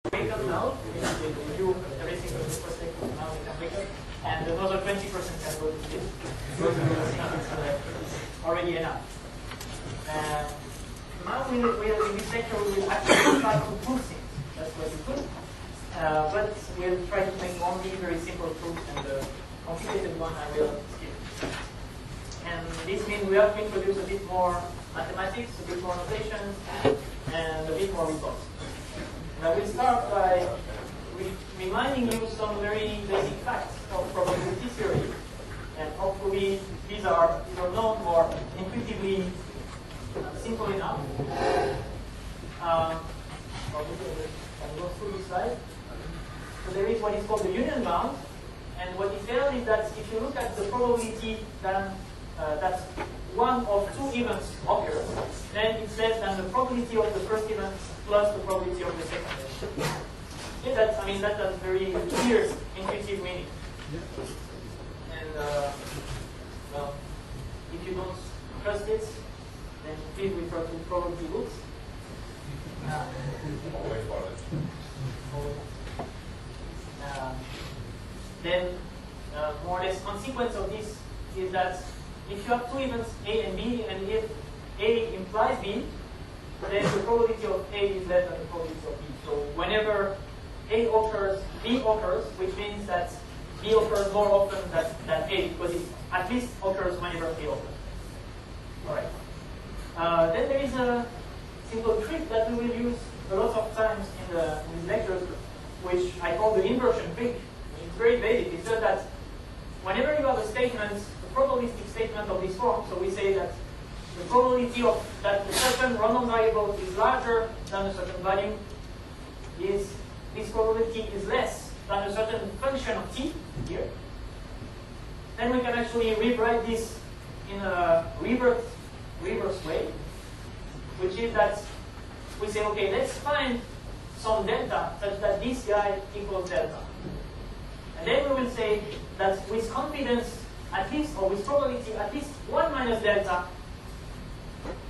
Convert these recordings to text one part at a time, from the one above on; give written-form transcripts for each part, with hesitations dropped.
wake up now. We do everything from this perspective. Now we can wake up, and another 20% can go to sleep. It's already enough. Now in this lecture we will actually try to prove things. That's what we do. But we'll try to make only very simple proofs, and the complicated one I will skip. And this means we have to introduce a bit more mathematics, a bit more notation, and a bit more results. And I will start by reminding you some very basic facts of probability theory. And hopefully these are either known or intuitively simple enough. I'll go through this slide. So there is what is called the union bound. And what it tells is that if you look at the probability that one of two events occurs, then it's less than the probability of the first event plus the probability of the second event. Yeah, that has very clear intuitive meaning. And well, if you don't trust it, then please refer to probability books. Then more or less consequence of this is that if you have two events A and B, and if A implies B, then the probability of A is less than the probability of B. So whenever A occurs, B occurs, which means that B occurs more often than A, because it at least occurs whenever A occurs. Alright. Then there is a simple trick that we will use a lot of times in these lectures, which I call the inversion trick. It's very basic. It's just that whenever you have a statement, a probabilistic statement of this form, so we say that the probability of that a certain random variable is larger than a certain value, is this probability is less than a certain function of t here, then we can actually rewrite this in a reverse way, which is that we say, okay, let's find some delta such that this guy equals delta. And then we will say that with confidence, at least, or with probability, at least 1 minus delta,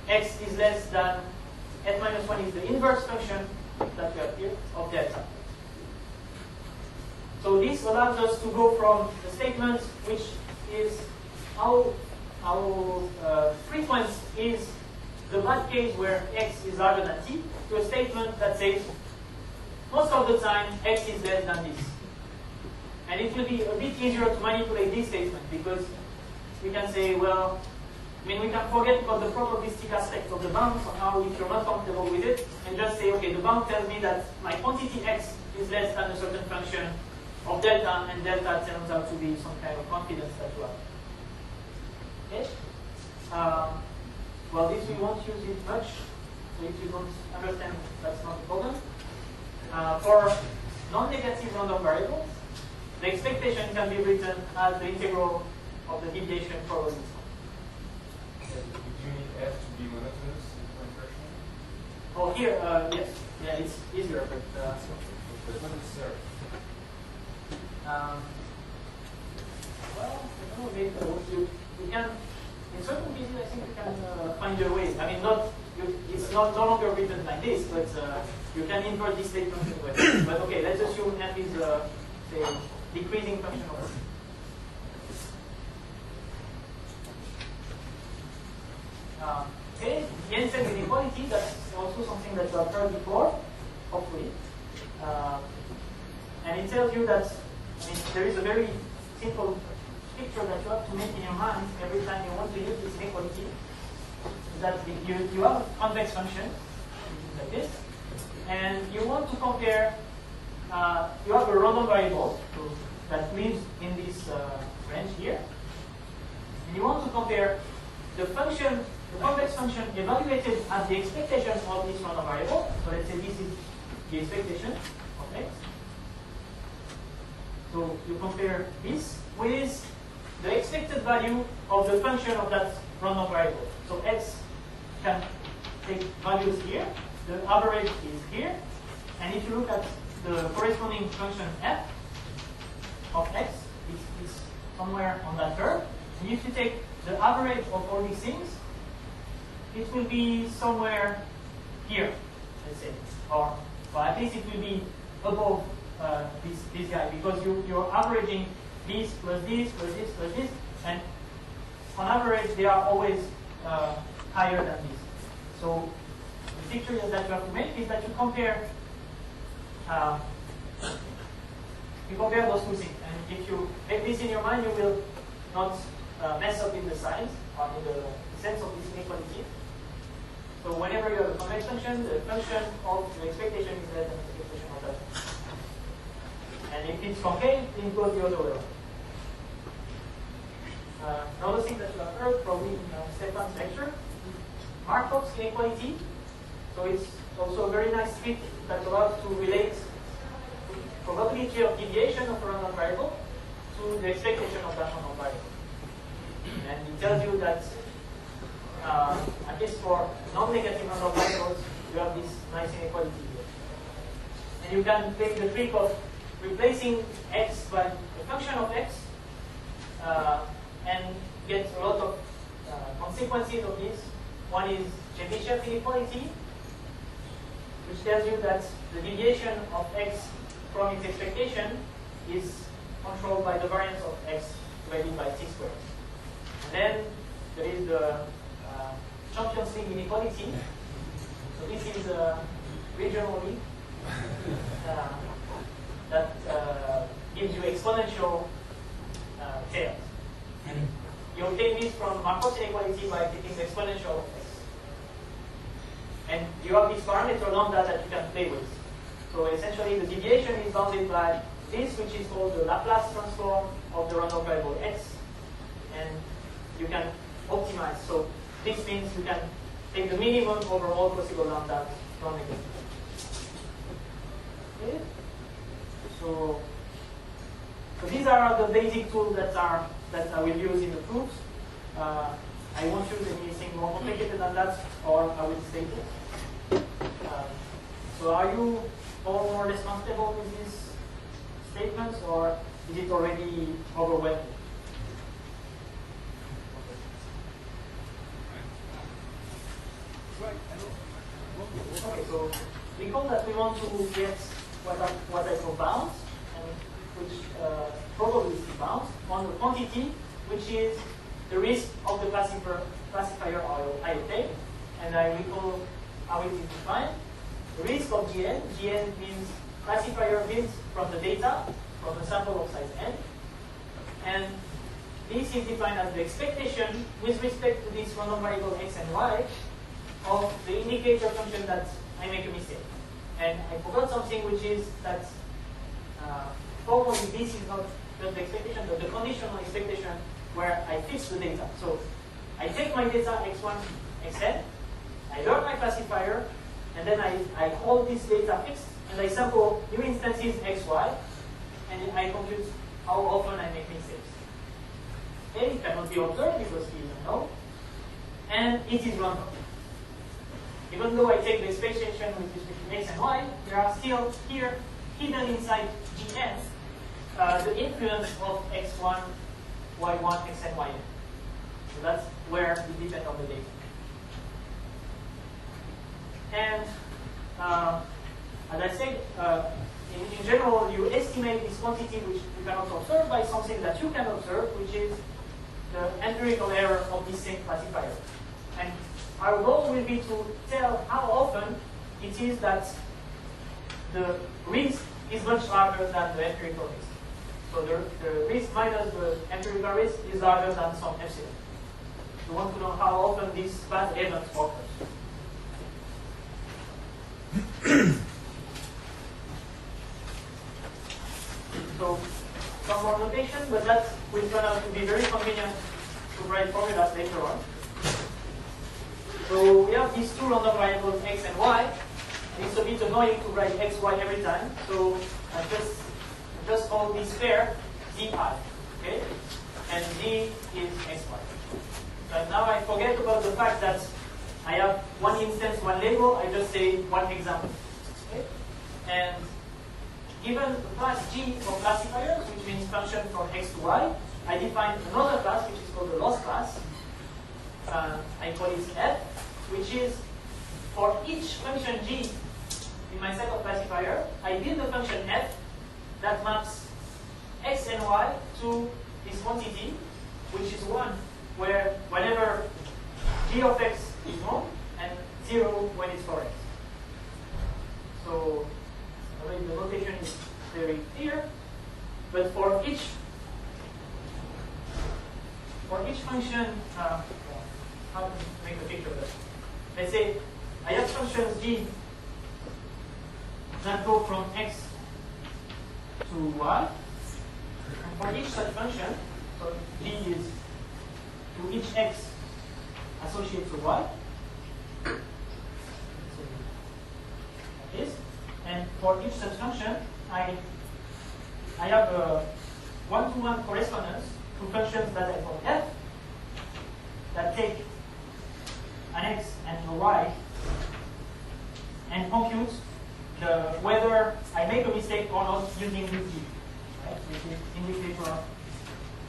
x is less than f minus 1 is the inverse function that we have here of delta. So this allows us to go from the statement which is how frequent is the bad case where x is larger than t, to a statement that says most of the time x is less than this. And it will be a bit easier to manipulate this statement, because we can say, well, we can forget about the probabilistic aspect of the bound somehow if you're not comfortable with it, and just say, okay, the bound tells me that my quantity x is less than a certain function of delta, and delta turns out to be some kind of confidence that you have. Okay? Well, this we won't use it much, so if you don't understand, that's not a problem. For non-negative random variables, the expectation can be written as the integral of the deviation probability. Do you need f to be monotonous in compression? Oh, here, yes. Yeah, it's easier, but not necessary. Well, I don't know, maybe you can, in certain cases, I think you can find your way. I mean, it's no longer written like this, but you can invert this statement anyway. But okay, let's assume f is say, decreasing function of x. Okay, Jensen's inequality, that's also something that you have heard before, hopefully. And it tells you that there is a very simple picture that you have to make in your mind every time you want to use this inequality. That you have a convex function, like this, and you want to compare, you have a random variable that lives in this range here, and you want to compare the function, the convex function evaluated as the expectation of this random variable. So let's say this is the expectation of x. So you compare this with the expected value of the function of that random variable. So x can take values here, the average is here, and if you look at the corresponding function f of x, it's somewhere on that curve. And if you take the average of all these things, it will be somewhere here, let's say, or Or at least it will be above this guy, because you're averaging this plus this plus this plus this, and on average they are always higher than this. So the picture that you have to make is that you compare those two things, and if you make this in your mind, you will not mess up in the signs or in the sense of this inequality. So whenever you have a convex function, the function of the expectation is less than the expectation of that. And if it's concave, then it goes the other way around. Another thing that you have heard probably in Stefan's lecture, Markov's inequality. So it's also a very nice trick that allows to relate probability of deviation of a random variable to the expectation of that random variable. And it tells you that at least for non-negative random variables, you have this nice inequality here. And you can take the trick of replacing x by a function of x and get a lot of consequences of this. One is Chebyshev inequality, which tells you that the deviation of x from its expectation is controlled by the variance of x divided by t squared. And then there is the Champions League inequality. So this is a regional league that gives you exponential tails. You obtain this from Markov's inequality by taking the exponential of x. And you have this parameter lambda that you can play with. So essentially the deviation is bounded by this, which is called the Laplace transform of the random variable x. And you can optimize. So this means you can take the minimum over all possible lambdas from negative. Okay? So these are the basic tools that I will use in the proofs. I won't use anything more complicated than that, or I will state it. So are you all more or less comfortable with these statements, or is it already overwhelming? Okay, so recall that we want to get what I call bounds, and which probability bounds on the quantity, which is the risk of the classifier IOT, and I recall how it is defined. The risk of GN means classifier bits from the data, from a sample of size n, and this is defined as the expectation with respect to this random variable x and y of the indicator function that I make a mistake. And I forgot something, which is that formally this is not just the expectation, but the conditional expectation where I fix the data. So I take my data x1, xn, I learn my classifier, and then I hold this data fixed, and I sample new instances xy, and I compute how often I make mistakes. Okay, it cannot be observed because it is unknown, and it is random. Even though I take the expectation with respect to x and y, there are still here, hidden inside Gn, the influence of x1, y1, xn, yn. So that's where it depends on the data. And as I said, in general, you estimate this quantity which you cannot observe by something that you can observe, which is the empirical error of this same classifier. And our goal will be to tell how often it is that the risk is much larger than the empirical risk. So the risk minus the empirical risk is larger than some epsilon. You want to know how often this bad event occurs. So some more notation, but that will turn out to be very convenient to write formulas later on. So we have these two random variables x and y. It's a bit annoying to write x, y every time. So I just call this pair zi, okay? And z is xy. But now I forget about the fact that I have one instance, one label. I just say one example. Okay? And given the class G for classifiers, which means function from x to y, I define another class which is called the loss class. I call it f, which is for each function G in my set of classifier, I build a function f that maps x and y to this quantity, which is 1, where whenever g of x is known, and 0 when it's for x. So already the notation is very clear, but for each function, how to make a picture of that? Let's say I have functions g that go from x to y, and for each such function, so g is to each x associated to y, so like this, and for each such function, I have a one-to-one correspondence to functions that I call f that take an x and a y and compute whether I make a mistake or not using this g, right? Which is indicator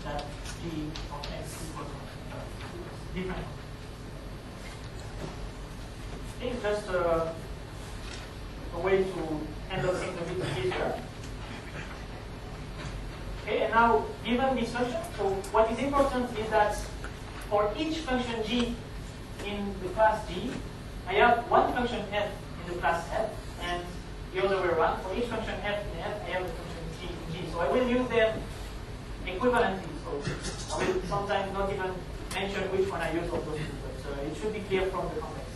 that g of x is equal to different. It's just a way to handle things a bit easier. Okay, and now given this function, so what is important is that for each function g in the class G, I have one function f in the class f, and the other way around. For each function f in f, I have the function g in g. So I will use them equivalently. So I will sometimes not even mention which one I use of those two, but it should be clear from the context.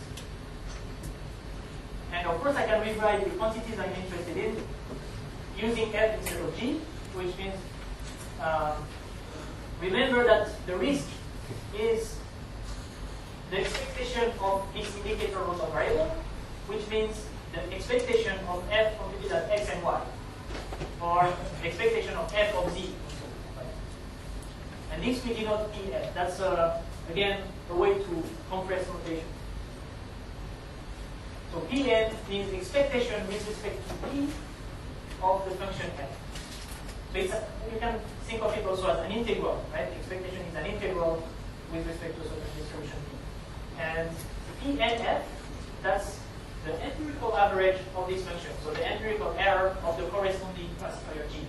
And of course, I can rewrite the quantities I'm interested in using f instead of g, which means remember that the risk is the expectation of this indicator random variable, which means the expectation of f computed at x and y, or the expectation of f of z. And this we denote pf. That's again a way to compress notation. So pn means expectation with respect to p of the function f. So you can think of it also as an integral, right? The expectation is an integral with respect to a certain distribution p. And pnf, that's the empirical average of this function. So the empirical error of the corresponding classifier g.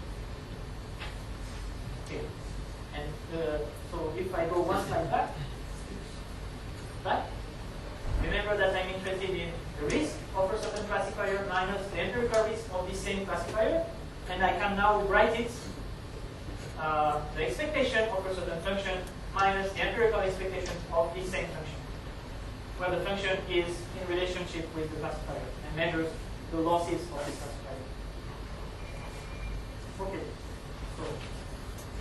Okay. And so if I go one slide back, remember that I'm interested in the risk of a certain classifier minus the empirical risk of this same classifier, and I can now write it the expectation of a certain function minus the empirical expectation of this same function, where the function is in relationship with the classifier and measures the losses of this classifier. Okay, so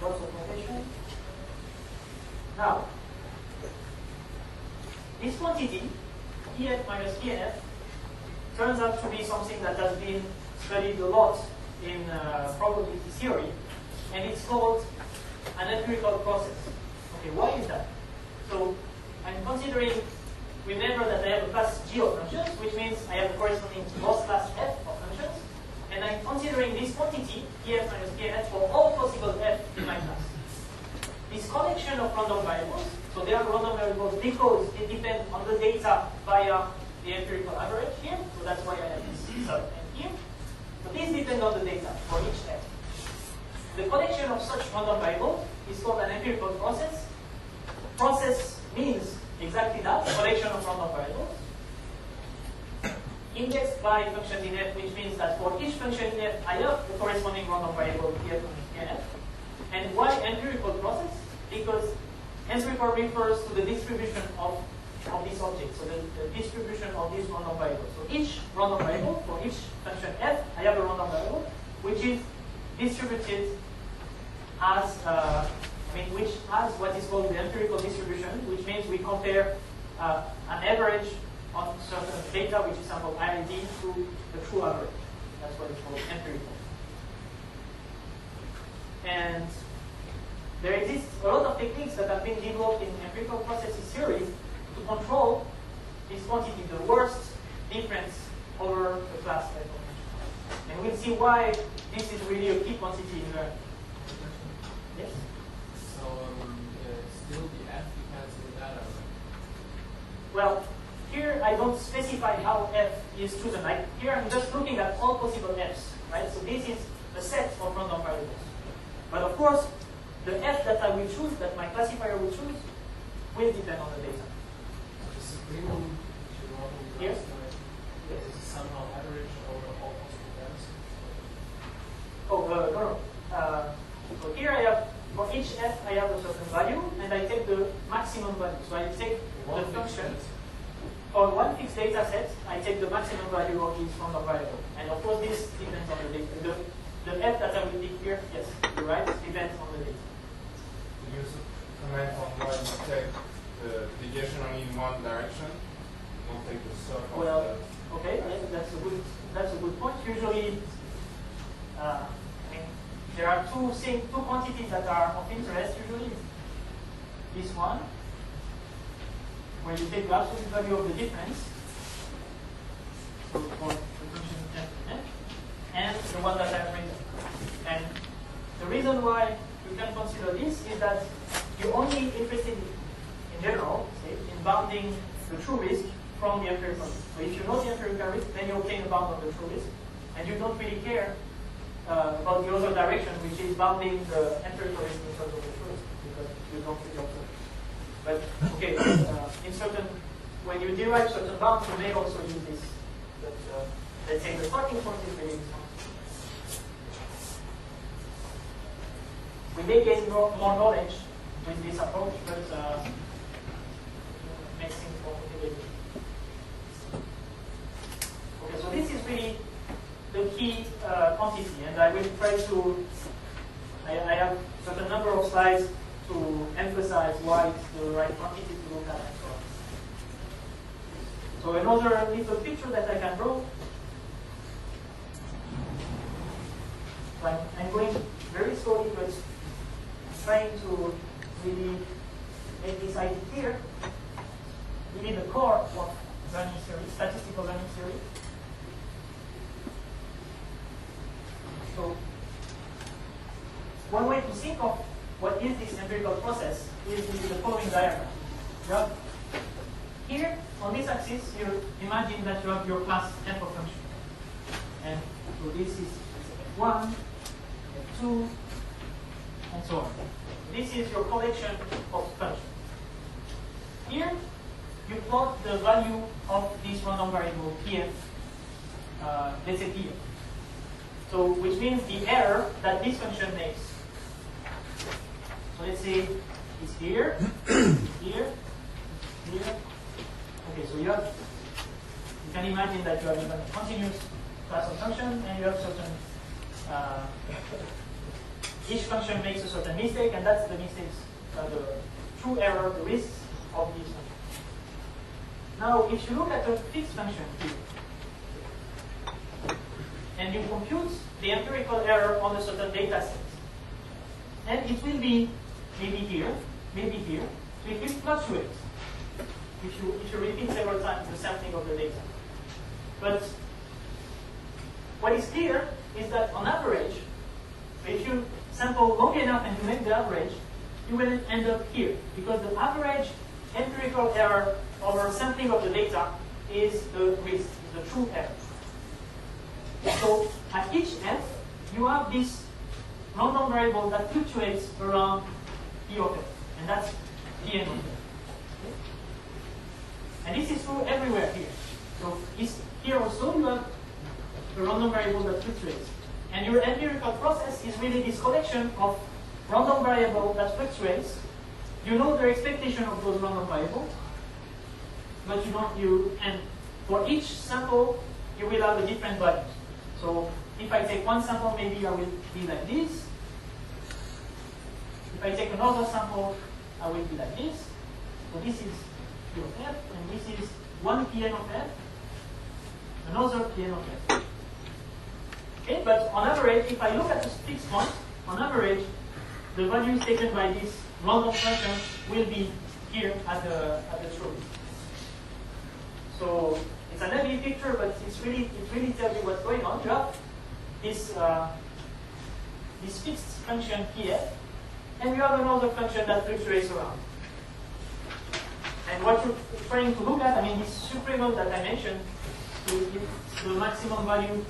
lots of notation. Now, this quantity, EF minus PNF, turns out to be something that has been studied a lot in probability theory, and it's called an empirical process. Okay, why is that? So I'm considering, remember that I have a class G of functions, which means I have a corresponding loss class F of functions, and I'm considering this quantity, EF minus PNF, for all possible F in my class. This collection of random variables, so they are random variables because they depend on the data via the empirical average here, so that's why I have this sub n here. So these depend on the data for each F. The collection of such random variables is called an empirical process. Process means exactly that, collection of random variables, indexed by functions in F, which means that for each function in F, I have the corresponding random variable here in F. And why empirical process? Because empirical refers to the distribution of this object, so the distribution of this random variable. So each random variable, for each function F, I have a random variable, which is distributed as, which has what is called the empirical distribution, which means we compare an average on certain data, which is sample IID, to the true average. That's what is called empirical. And there exists a lot of techniques that have been developed in empirical processes theory to control this quantity, the worst difference over the class type of function. And we'll see why this is really a key quantity in learning. Yes? So still the F depends on the data, right? Well, here I don't specify how f is chosen. Like here I'm just looking at all possible f's, right? So this is a set of random variables. But of course, the f that I will choose, that my classifier will choose, will depend on the data. Here? Is it somehow average over all possible values? Oh, no. So here I have, for each f, I have a certain value, and I take the maximum value. So I take the function. For one fixed data set, I take the maximum value of this random variable. And of course, this depends on the data. The f that I will pick here, yes, you're right, depends on the data. Can you comment on why you take the deviation only in one direction? Don't take the sum of Well, okay, yes, that's a good point. Usually, I mean, there are two quantities that are of interest. Usually, this one, where you take the absolute value of the difference, so for the function f, and the one that I have written. And the reason why you can consider this is that you're only interested in general, say, in bounding the true risk from the empirical risk. So if you know the empirical risk, then you obtain a bound on the true risk, and you don't really care about the other direction, which is bounding the empirical risk in terms of the true risk, because you don't really observe. But okay, in certain, when you derive certain bounds, you may also use this. But let's say the starting point is really this one. We may gain more knowledge with this approach, but it makes things more motivating. Okay, so this is really the key quantity, and I will try to, I have a certain number of slides to emphasize why it's the right quantity to look at and so on. So another little picture that I can draw. So I'm going very slowly, but trying to really make this idea clear. Really the core of learning theory, statistical learning theory. So one way to think of what is this empirical process is the following diagram. Yeah. Here, on this axis, you imagine that you have your class f of function. And so this is f1, f2, and so on. This is your collection of functions. Here, you plot the value of this random variable pf, let's say pf. So, which means the error that this function makes. So let's say it's here, here, here. Okay, so you can imagine that you have even a continuous class of function, and you have certain each function makes a certain mistake, and that's the mistakes, the true error, the risks of these functions. Now, if you look at a fixed function here, and you compute the empirical error on a certain data set, and it will be maybe here, so it will fluctuate if you repeat several times the sampling of the data. But what is clear is that on average, if you sample long enough and you make the average, you will end up here, because the average empirical error over sampling of the data is the risk, is the true error. So at each f, you have this random variable that fluctuates around p of f, and that's pn of f. Okay? And this is true everywhere here. So here also you have the random variable that fluctuates. And your empirical process is really this collection of random variables that fluctuates. You know the expectation of those random variables, but and for each sample, you will have a different value. So if I take one sample, maybe I will be like this. If I take another sample, I will be like this. So this is P of f, and this is one Pn of f, another Pn of f. Okay, but on average, if I look at the fixed point, on average, the values taken by this random function will be here at the truth. So it's an ugly picture, but it really tells you what's going on. You have this fixed function pf, and you have another function that fluctuates around. And what you're trying to look at, I mean, this supremum that I mentioned is the maximum value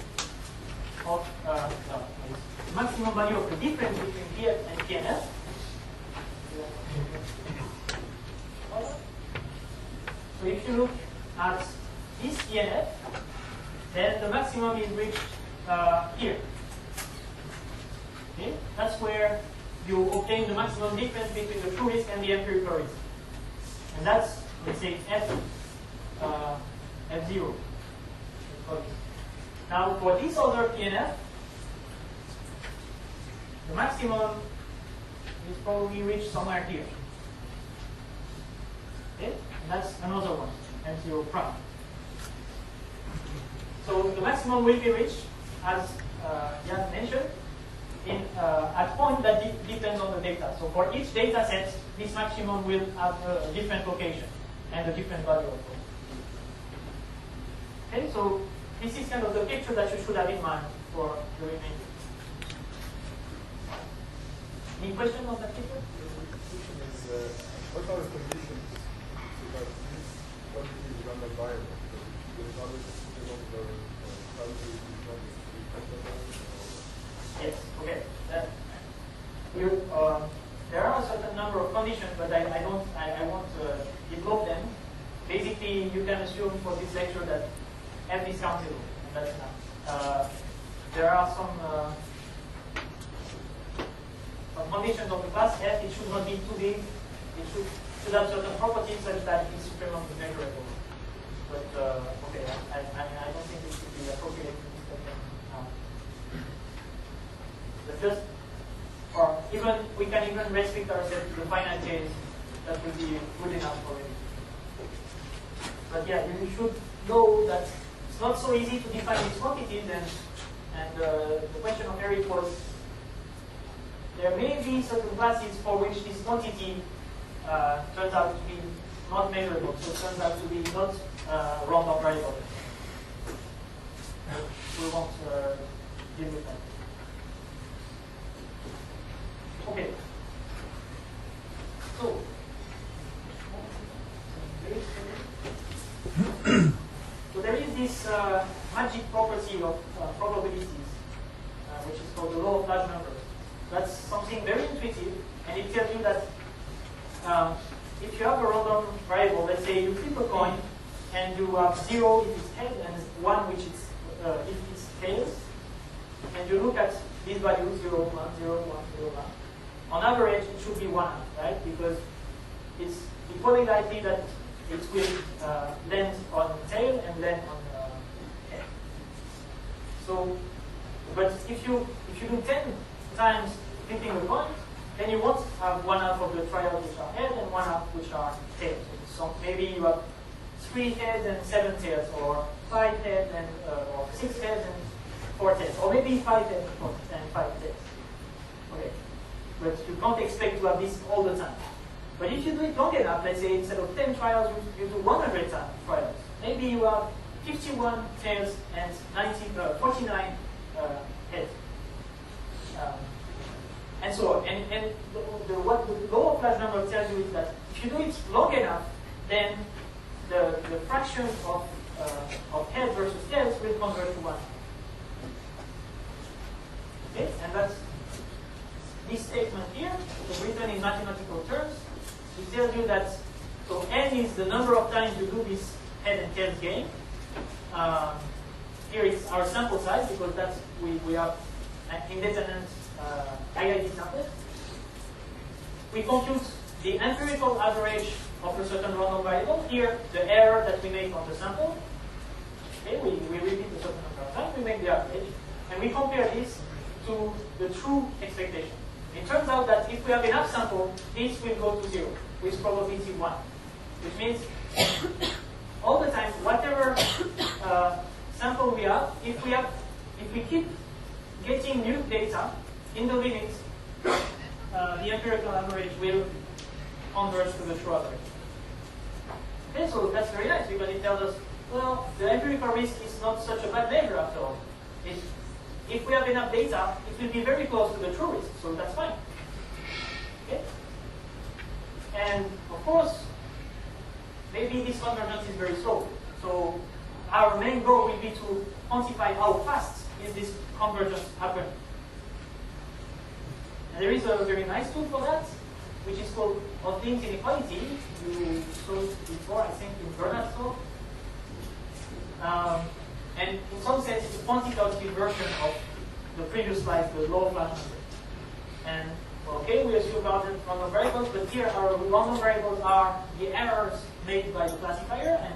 of the difference between PF and PNF. So if you look at this PNF, then the maximum is reached here. Okay? That's where you obtain the maximum difference between the true risk and the empirical risk. And that's, let's say, F0. Now, for this other PNF, the maximum is probably reached somewhere here. Okay? And that's another one, F0 prime. So the maximum will be reached, as Jan mentioned, at point that depends on the data. So for each data set, this maximum will have a different location and a different value of course. Okay, so this is kind of the picture that you should have in mind for the remainder. Any question on that picture? The question is, what are the conditions so that this quantity is random variable? Because there is always a system of the probability is not compatible. Yes, okay. There are a certain number of conditions, but I won't develop them. Basically, you can assume for this lecture that F is countable, and that's enough. There are some conditions of the class F. It should not be too big. It should have certain properties such that it's supremum is measurable. But okay, I don't think it should be appropriate to discuss them now. But just, or even we can even restrict ourselves to the finite case. That will be good enough for it. But yeah, you should know that it's not so easy to define these quantities, and the question of Eric was, there may be certain classes for which this quantity turns out to be not measurable, so it turns out to be not random variable. We won't deal with that. Okay. So, so there is this magic property of probabilities, which is called the law of large numbers. That's something very intuitive, and it tells you that if you have a random variable, let's say you flip a coin, and you have 0 if it's head and 1 which is if it's tails, and you look at these values 0, 1, 0, 1, 0, 1. On average, it should be 1, right? Because it's equally likely that it will land on tail and land on head. So, but if you do 10 times flipping a coin, then you won't have 1/2 of the trials which are head and 1/2 which are tails. So maybe you have 3 heads and 7 tails, or 5 heads and or 6 heads and 4 tails, or maybe 5 heads and 5 tails. Okay, but you can't expect to have this all the time. But if you do it long enough, let's say instead of 10 trials, you do 100 trials. Maybe you have 51 tails and 49 heads. And so on. And what the law of large number tells you is that if you do it long enough, then the fraction of head versus tails will converge to 1. Okay? And that's this statement here, written in mathematical terms. It tells you that, so n is the number of times you do this head and tails game. Here it's our sample size, because that's we have an indeterminate IID sample. We compute the empirical average of a certain random variable. Here, the error that we make on the sample. Okay, we repeat a certain number of times, we make the average, and we compare this to the true expectation. It turns out that if we have enough sample, this will go to 0 with probability 1, which means all the time, whatever sample we have, if we keep getting new data in the limits, the empirical average will converge to the true average. Okay, so that's very nice, because it tells us, well, the empirical risk is not such a bad measure after all. If we have enough data, it will be very close to the true risk, so that's fine. Okay? And of course, maybe this convergence is very slow. So our main goal will be to quantify how fast is this convergence happening. And there is a very nice tool for that, which is called Hoeflding's Inequality. You saw it before, I think, in Bernard's talk. And in some sense, it's a quantitative version of the previous slide, the law of large numbers. And okay, we assume random variables, but here our random variables are the errors made by the classifier, and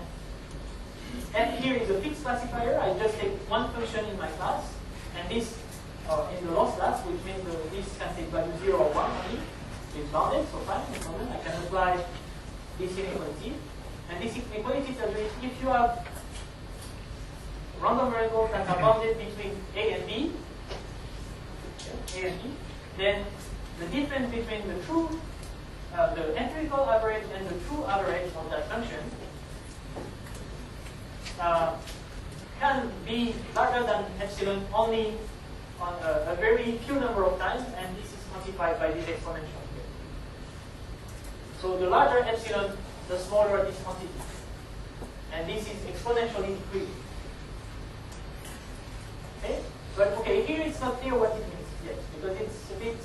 F here is a fixed classifier. I just take one function in my class, and this in the loss class, which means this can take value 0 or 1 only. It's bounded, so fine, no problem. I can apply this inequality. And this inequality tells you if you have random variables that are bounded between A and B, then the difference between the true, the empirical average and the true average of that function can be larger than epsilon only on a very few number of times, and this is quantified by this exponential here. So the larger epsilon, the smaller this quantity. And this is exponentially decreasing. Okay? But okay, here it's not clear what it means yet, because it's a bit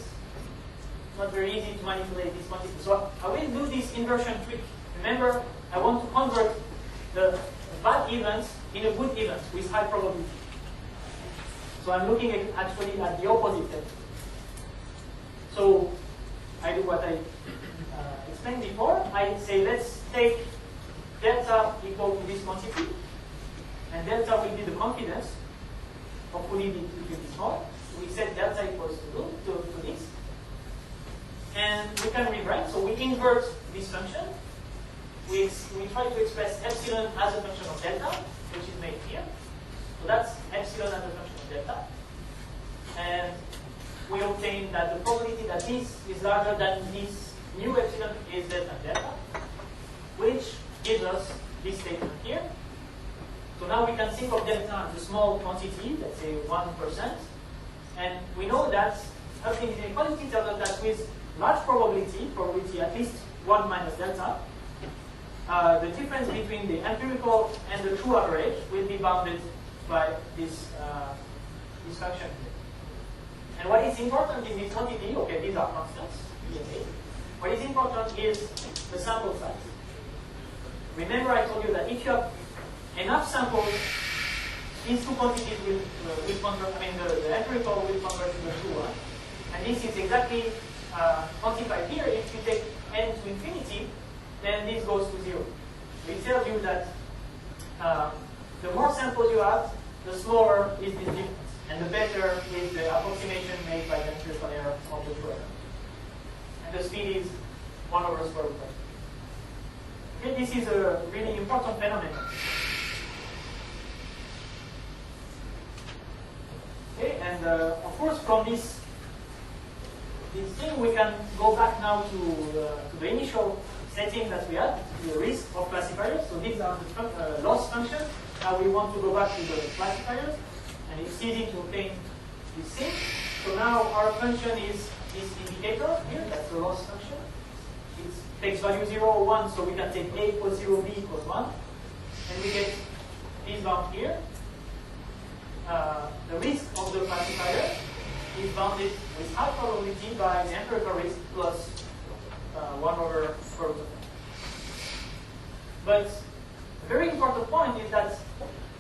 not very easy to manipulate this quantity. So I will do this inversion trick. Remember, I want to convert the bad events into good events with high probability. So I'm looking actually at the opposite thing. So I do what I explained before. I say let's take delta equal to this quantity, and delta will be the confidence. Hopefully it will be small. So we set delta equals to this. And we can rewrite, so we invert this function. We try to express epsilon as a function of delta, which is made here. So that's epsilon as a function of delta. And we obtain that the probability that this is larger than this new epsilon is less than delta, which gives us this statement here. So now we can think of delta as a small quantity, let's say 1%. And we know that Hoeflding's inequality tells us that with large probability at least 1 minus delta, the difference between the empirical and the true average will be bounded by this function here. And what is important in this quantity, okay, these are constants, what is important is the sample size. Remember I told you that if you have enough samples, these two quantities will convert, the empirical will convert to the true one. And this is exactly quantified here. If you take n to infinity, then this goes to 0. So it tells you that the more samples you have, the smaller is this difference. And the better is the approximation made by the empirical error of the true error. And the speed is 1 over square root of. Okay, this is a really important phenomenon. Okay, and of course from this thing we can go back now to the initial setting that we had, the risk of classifiers. So these are the loss functions. Now we want to go back to the classifiers, and it's easy to obtain this thing. So now our function is this indicator here, that's the loss function. It takes value 0 or 1, so we can take A equals 0, B equals 1. And we get this bound here. The risk of the classifier is bounded with high probability by the empirical risk plus 1 over square root of n. But a very important point is that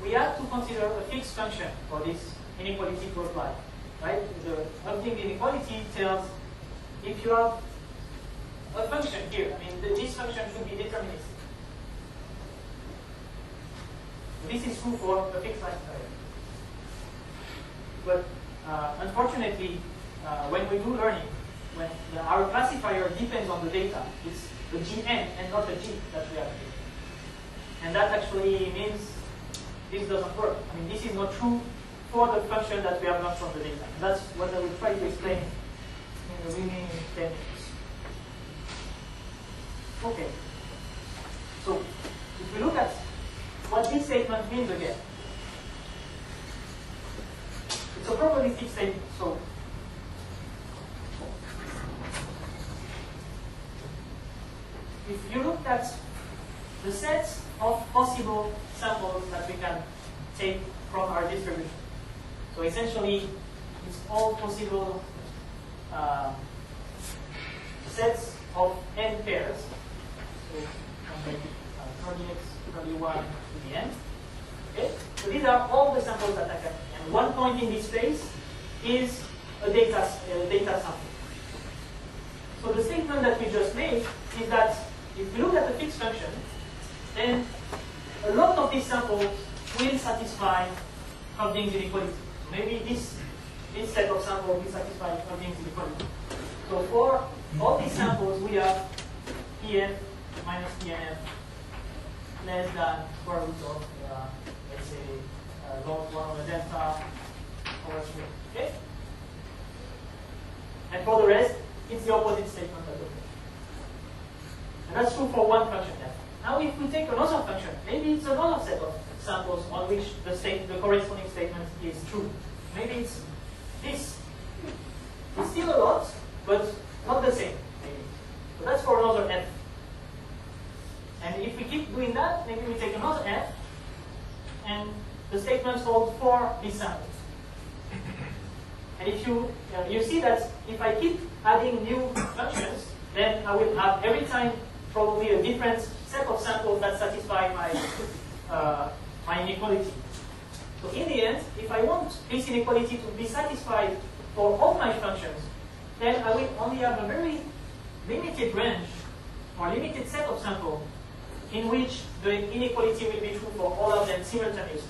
we have to consider a fixed function for this inequality to apply. Right? The Hoeflding inequality tells if you have a function here, this function should be deterministic. This is true for a fixed classifier. But unfortunately, when we do learning, when our classifier depends on the data, it's the Gn and not the G that we have here. And that actually means this doesn't work. This is not true for the function that we have learned from the data. And that's what I will try to explain in the remaining 10 minutes. Okay. So, if we look at what this statement means again, it's a probabilistic statement. So, if you look at the set of possible samples that we can take from our distribution. So essentially, it's all possible sets of n pairs. So from the 30x, 31 to the end. Okay? So these are all the samples that I can. And one point in this space is a data sample. So the statement that we just made is that if we look at the fixed function, then a lot of these samples will satisfy Hoefding's inequality. So maybe this set of samples will satisfy Hoefding's inequality. So for all these samples, we have Pf minus Pnf less than square root of, let's say, log 1 over delta over 3. Okay? And for the rest, it's the opposite statement as well. And that's true for one function f. Now if we take another function, maybe it's another set of samples on which the corresponding statement is true. Maybe it's this. It's still a lot, but not the same, maybe. So that's for another f. And if we keep doing that, maybe we take another f, and the statements hold for these samples. And if you see that if I keep adding new functions, then I will have every time probably a different set of samples that satisfy my inequality. So in the end, if I want this inequality to be satisfied for all my functions, then I will only have a very limited range or limited set of samples in which the inequality will be true for all of them simultaneously.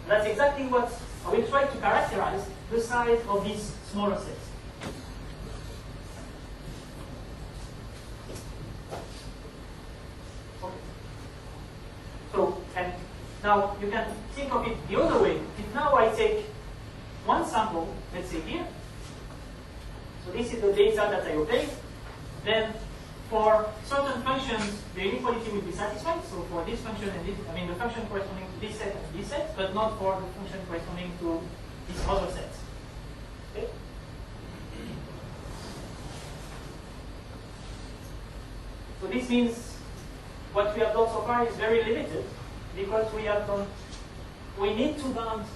That's exactly what I will try to characterize the size of these smaller sets. Okay. So, and now you can think of it the other way. If now I take one sample, let's say here, so this is the data that I obtained, then for certain functions, the inequality will be satisfied. So for this function and this, I mean the function corresponding to this set and this set, but not for the function corresponding to these other sets. Okay? So this means what we have done so far is very limited because we need to bound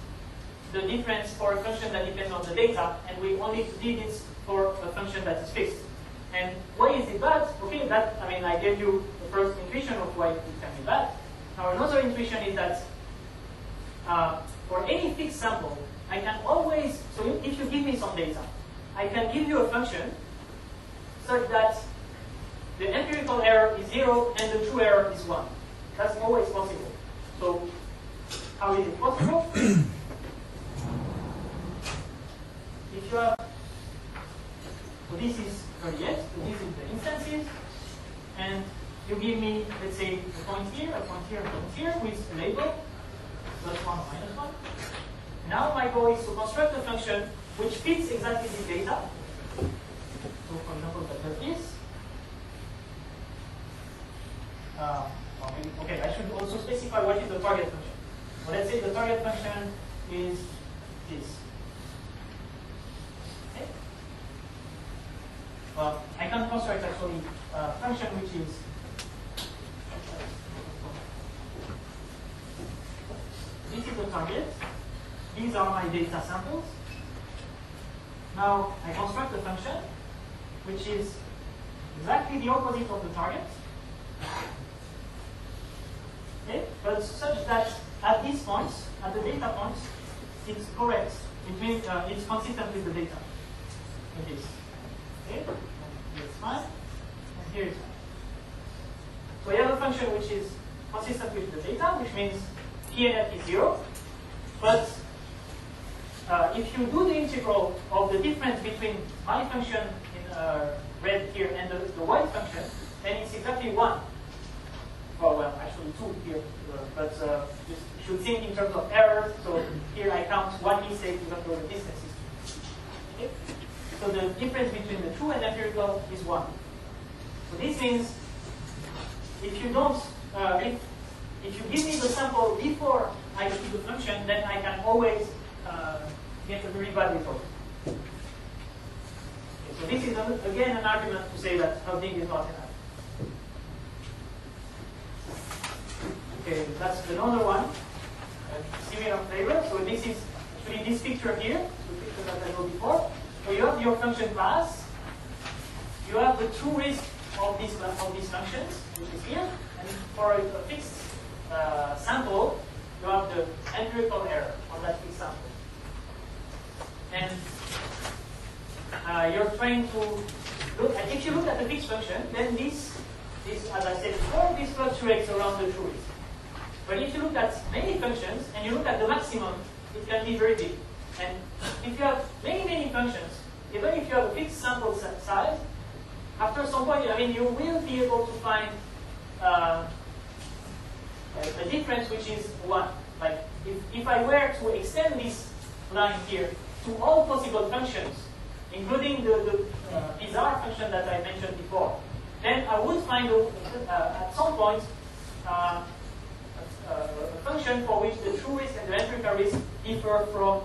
the difference for a function that depends on the data, and we only did it for a function that is fixed. And why is it bad? Okay, I gave you the first intuition of why it can be bad. Now another intuition is that for any fixed sample, I can always, so if you give me some data, I can give you a function such that the empirical error is 0 and the true error is 1. That's always possible. So how is it possible? If you have, so this is 38, so this is the instances, and you give me, let's say, a point here, a point here, a point here, with a label, +1 or -1. Now my goal is to construct a function which fits exactly this data. So for example, that is. Okay, I should also specify what is the target function. So let's say the target function is this. Okay? Well, I can construct actually a function which is this is the target. These are my data samples. Now I construct a function which is exactly the opposite of the target. Okay? But such that at these points, at the data points, it's correct. It means it's consistent with the data. Like this. Okay? And it's fine. And here it's fine. So I have a function which is consistent with the data, which means Pnf is 0. But if you do the integral of the difference between my function in red here and the white function, then it's exactly 1. Oh, well, actually 2 here. But you should think in terms of errors. So here I count one mistake even though the distance is 2. Okay? So the difference between the true and empirical is 1. So this means if you don't, if you give me the sample before I see the function, then I can always get a very bad result. Okay, so this is again an argument to say that Hoeflding is not enough. Okay, that's another one. Similar flavor. So this is actually this picture here, the picture that I showed before. So you have your function class. You have the true risk of these functions, which is here. And for a fixed sample, you have the empirical error on that fixed sample. And you're trying to look at, if you look at the fixed function, then this, as I said before, this fluctuates around the true risk. But if you look at many functions and you look at the maximum, it can be very big. And if you have many functions, even if you have a fixed sample size, after some point, I mean, you will be able to find a difference which is 1. Like, if I were to extend this line here to all possible functions, including the bizarre function that I mentioned before, then I would find at some point a function for which the true risk and the empirical risk differ from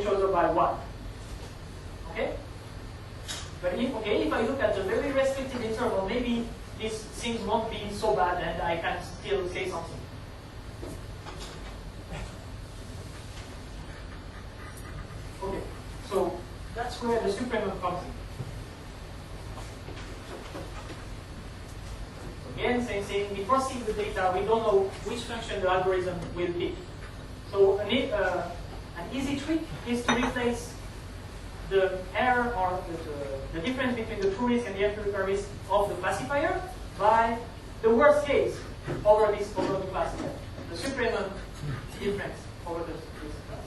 each other by 1. Okay? But if I look at the very restricted interval, maybe these things won't be so bad and I can still say something. Okay, so that's where the supremum comes in. Again, same thing, we foresee the data, we don't know which function the algorithm will pick. So an easy trick is to replace the error or the difference between the true risk and the empirical risk of the classifier by the worst case over the classifier, the supremum difference over this classifier.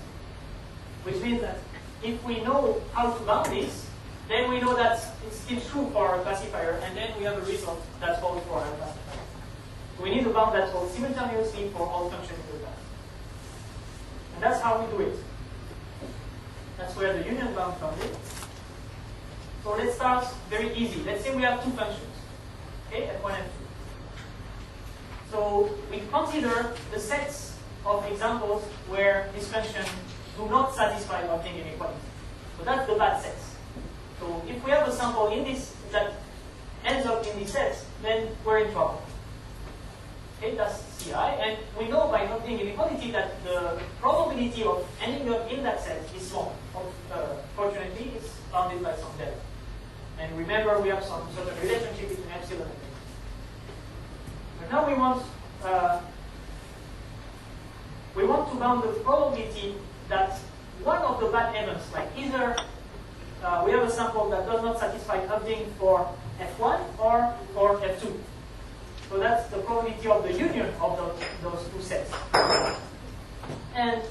Which means that if we know how to bound this, then we know that it's still true for our classifier, and then we have a result that's holds for our classifier. So we need a bound that holds simultaneously for all functions in the class. And that's how we do it. That's where the union bound comes in. So let's start very easy. Let's say we have two functions, okay, F1 and F2. So we consider the sets of examples where these functions do not satisfy Hoeflding inequality. So that's the bad sets. So if we have a sample in this that ends up in these sets, then we're in trouble. Okay, that's CI, and we know by Hoeflding inequality that the probability of ending up in that set is small. Fortunately, it's bounded by some delta. And remember, we have some sort of relationship between epsilon and delta. But now we want to bound the probability that one of the bad events, like either we have a sample that does not satisfy Hoeflding for F1 or for F2. So that's the probability of the union of those two sets. And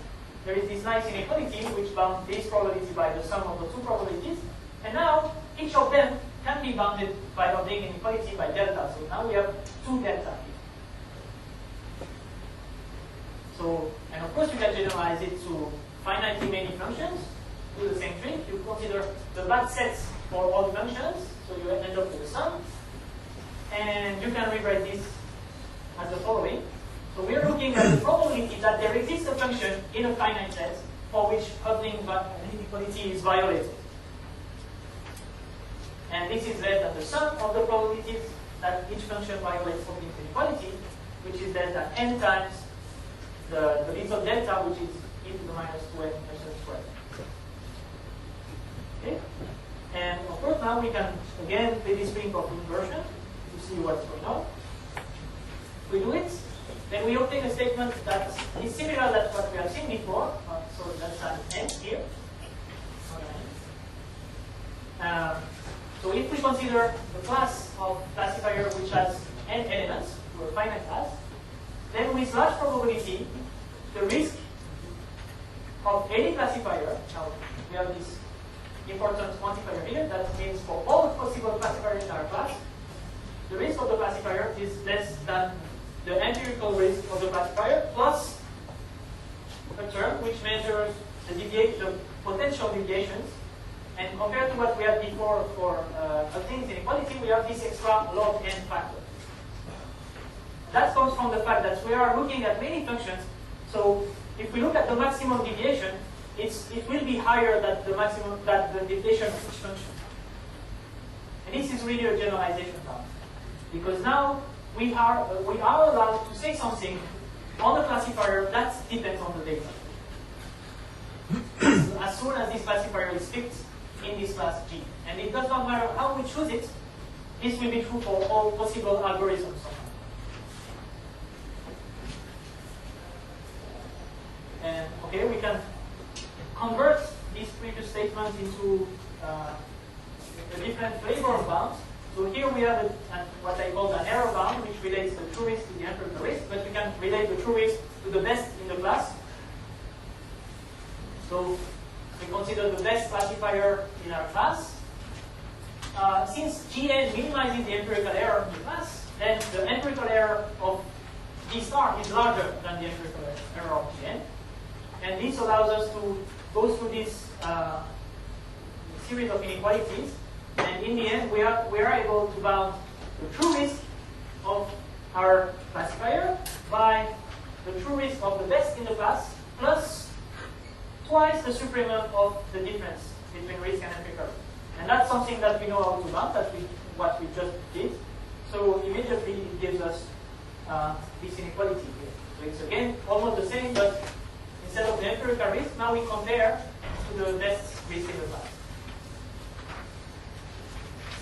there is this nice inequality which bounds this probability by the sum of the two probabilities. And now each of them can be bounded by Hoeflding inequality by delta. So now we have two delta here. So, and of course you can generalize it to finitely many functions. Do the same trick. You consider the bad sets for all functions. So you end up with a sum. And you can rewrite this as the following. So we are looking at the probability that there exists a function in a finite set for which Hoeflding inequality is violated. And this is less than the sum of the probabilities that each function violates Hoeflding inequality, which is less than n times the little delta, which is e to the minus 2n squared. Okay? And of course now we can again play this ring of inversion to see what's going on. If we do it, then we obtain a statement that is similar to what we have seen before. So that's an n here. So if we consider the class of classifier which has n elements, or a finite class, then with large probability, the risk of any classifier, now we have this important quantifier here, that means for all possible classifiers in our class, the risk of the classifier is less than the empirical risk of the classifier plus a term which measures the potential deviations. And compared to what we had before for Hoeflding's inequality, we have this extra log n factor. That comes from the fact that we are looking at many functions. So if we look at the maximum deviation, it will be higher than the deviation of each function. And this is really a generalization now, because now we are allowed to say something on the classifier, that depends on the data. As soon as this classifier is fixed in this class G. And it does not matter how we choose it, this will be true for all possible algorithms. And okay, we can convert these previous statements into a different flavor of bounds. So here we have what I call an error bound, which relates the true risk to the empirical risk, but we can relate the true risk to the best in the class. So we consider the best classifier in our class. Since Gn minimizes the empirical error in the class, then the empirical error of G star is larger than the empirical error of Gn. And this allows us to go through this series of inequalities. And in the end, we are able to bound the true risk of our classifier by the true risk of the best in the class plus twice the supremum of the difference between risk and empirical. And that's something that we know how to bound, what we just did. So immediately it gives us this inequality here. So it's again almost the same, but instead of the empirical risk, now we compare to the best risk in the class.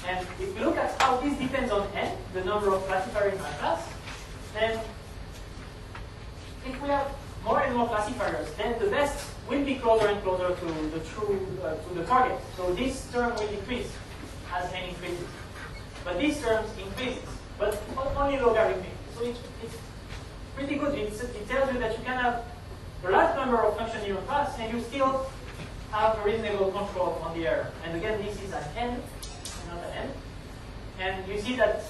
And if we look at how this depends on n, the number of classifiers in my class, then if we have more and more classifiers, then the best will be closer and closer to the to the target. So this term will decrease as n increases. But these terms increases, but only logarithmic. So it's pretty good. It tells you that you can have a large number of functions in your class and you still have a reasonable control on the error. And again, this is an n, not an n. And you see that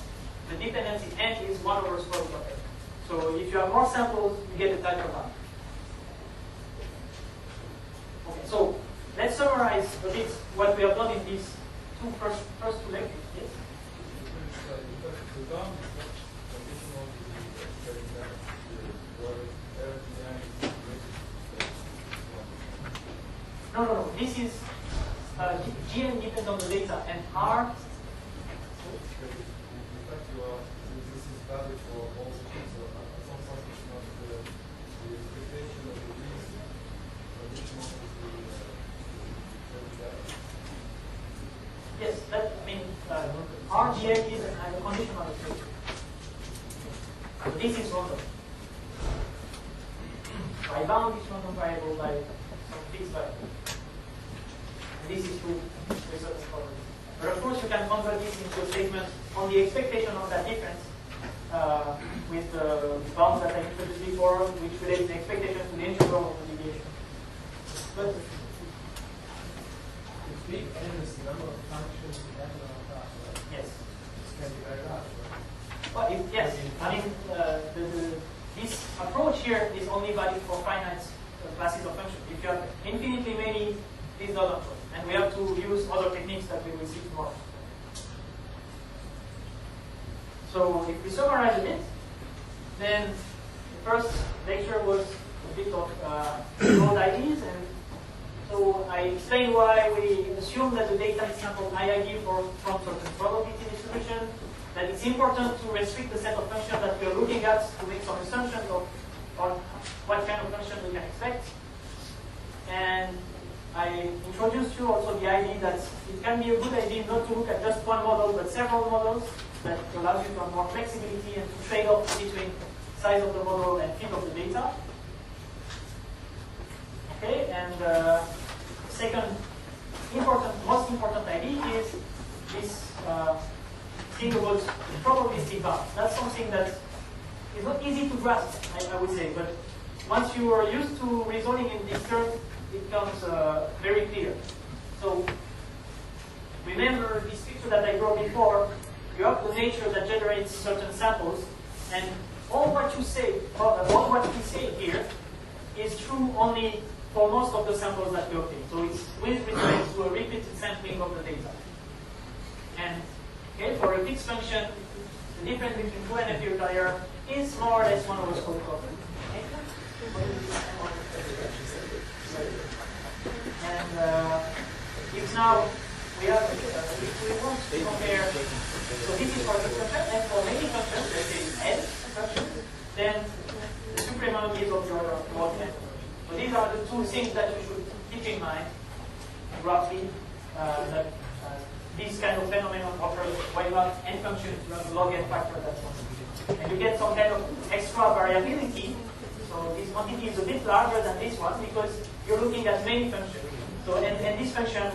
the dependency n is 1 over square root of n. So if you have more samples, you get a tighter bound. Okay, so let's summarize a bit what we have done in these first two lectures. Yes? No. This is Gn depends on the data, and R. This is valid for all systems. So some function of the expectation of the risk conditional with the Yes, that means RGN is a conditional expectation. So this is random. I bound this random variable by some fixed value. And this is true with certain properties. But of course, you can convert this into a statement on the expectation of that difference with the bounds that I introduced before, which relates the expectation to the integral of the deviation. But if big N is the number of functions we have in our class, right? yes. This can be very large, right? Well, yes. I mean, this approach here is only valid for finite classes of functions. If you have infinitely many, this doesn't work. And we have to use other techniques that we will see tomorrow. So if we summarize a bit, then the first lecture was a bit of broad ideas, and so I explained why we assume that the data is sampled IID from certain probability distribution, that it's important to restrict the set of functions that we are looking at to make some assumptions on what kind of function we can expect. And I introduced you also the idea that it can be a good idea not to look at just one model, but several models that allows you to have more flexibility and to trade off between size of the model and fit of the data. Okay, and second most important idea is this thing about probabilistic bounds. That's something that is not easy to grasp, I would say, but once you are used to reasoning in these terms, it becomes very clear. So remember this picture that I drew before. You have the nature that generates certain samples, and all what you say, all what we say here, is true only for most of the samples that we obtain. So it's with respect to a repeated sampling of the data. And okay, for a fixed function, the difference between true and empirical error is more or less 1 over square root of n. And if now we have, if we want to compare, so this is for the function, and for many functions, let's say n functions, then the supremum is of your log n. So these are the two things that you should keep in mind, roughly, that this kind of phenomenon occurs when you have n functions, you have log n factor that's one. And you get some kind of extra variability. So this quantity is a bit larger than this one because you're looking at many functions. So and this function,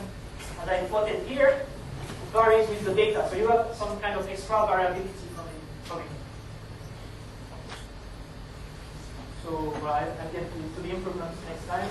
as I plotted here, varies with the data. So you have some kind of extra variability coming. So I'll get to the improvements next time.